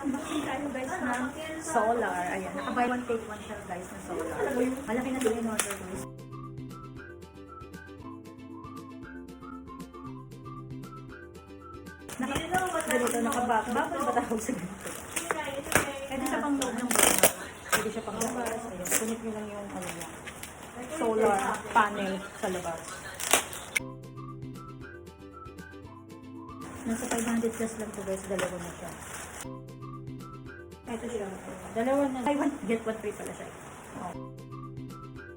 Mag-unboxing tayo guys ng solar. Ayan, naka-buy one take one siya guys na solar. Malaki na din yung order guys. Ganito, naka-bubble ba tawag sa ganito? Pwede siya pang loob ng bahay. Pwede siya pang labas. Ayan, kunit nyo lang yung ano niya. Solar panel sa labas. Nasa 500 plus lang to guys, dalawa na siya. Ito siya. Dalawa na. Buy one, get one free pala siya. Oh.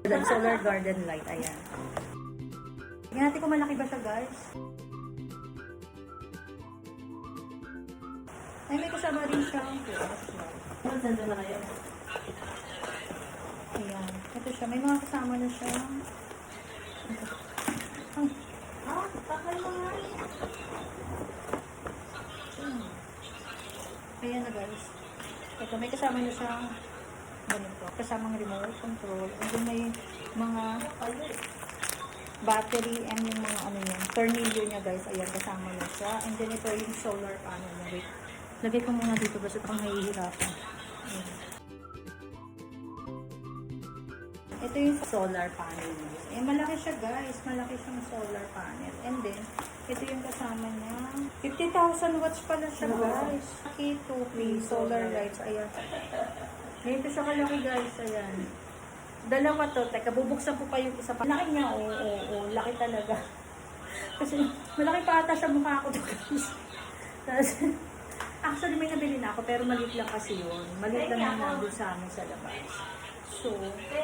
Solar garden light, ayan. Tingnan natin kung malaki ba siya guys. Ay, may kasama rin siyang Saan na kayo? ayan. Ito siya. May mga kasama na siya. Ay. Takal mo nga. Ayan na guys. Ito, may kasama na siyang ganito. Kasamang remote control. And then may mga battery and yung mga ano yan. Tornilyo niya guys. Ayan, kasama na siya. And then ito yung solar panel niya. Wait. Lagay ko muna dito kasi pang nahihirapan. Ayan. Ito yung solar panel niya. Eh, malaki siya guys. Malaki siyang solar panel. And then, ito yung kasama niya. 50,000 watts pala siya guys. K2P solar lights. Ayan. Ito siya kalaki guys. Ayan. Dalawa to. Teka, bubuksan ko pa yung isa pa. Laki niya. Oo. Laki talaga. Kasi malaki pa ata siya mukha ko to guys. Tapos, actually may nabili na ako pero maliit lang kasi yun. Maliit lang yung nandun sa amin sa labas. So,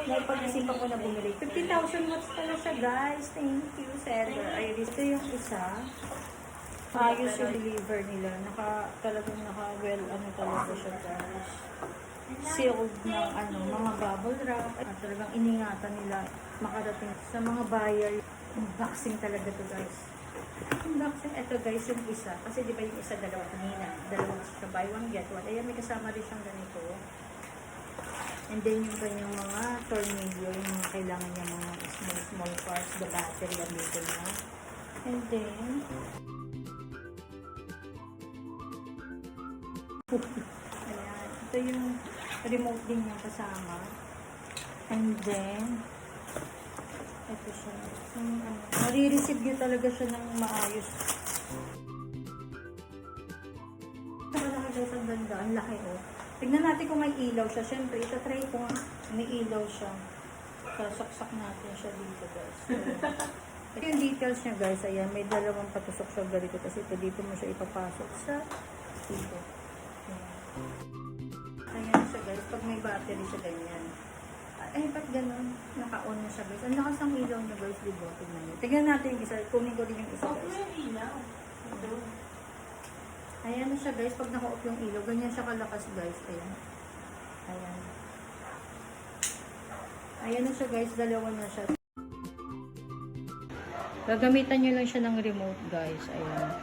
naipag-isipan ko na bumili. 50,000 watts pala siya guys. Thank you, seller. Ay, ito yung isa. Ayos yung deliver nila. Talagang well, ano talaga siya guys. Sealed ng mga bubble wrap. At talagang iningatan nila makarating sa mga buyer. Unboxing talaga to guys. Unboxing. Ito guys yung isa. Kasi di ba yung isa dalawa kanina. Dalawa siya buy one get one. Ayan, may kasama rin siyang ganito. And then yung kanyang mga tornilyo, yung mga kailangan niya mga small parts, the battery, and dito na. And then, ayan, ito yung remote din niya kasama. And then, ito siya. Nare-receive niyo talaga siya ng maayos. Malaki guys, ang ganda. Ang laki oh. Tignan natin kung may ilaw siya. Siyempre, try ko nga. May ilaw siya. Sasaksak natin siya dito guys. So, ito yung details niya guys. Ayan, may dalawang patusok siya ganito. Kasi ito dito mo siya ipapasok sa dito. Ayan siya guys. Pag may battery siya ganyan. Ay, ba't ganun? Naka-on na siya guys. Ang lakas ng ilaw niya guys. Diba? Tignan natin yung isa. Kunin ko rin yung isa guys. Ayan na siya guys, pag naka-off yung ilaw, ganyan siya kalakas guys. Ayan. Ayan. Ayan na siya guys, dalawa na siya. Gagamitan nyo lang siya ng remote guys. Ayan.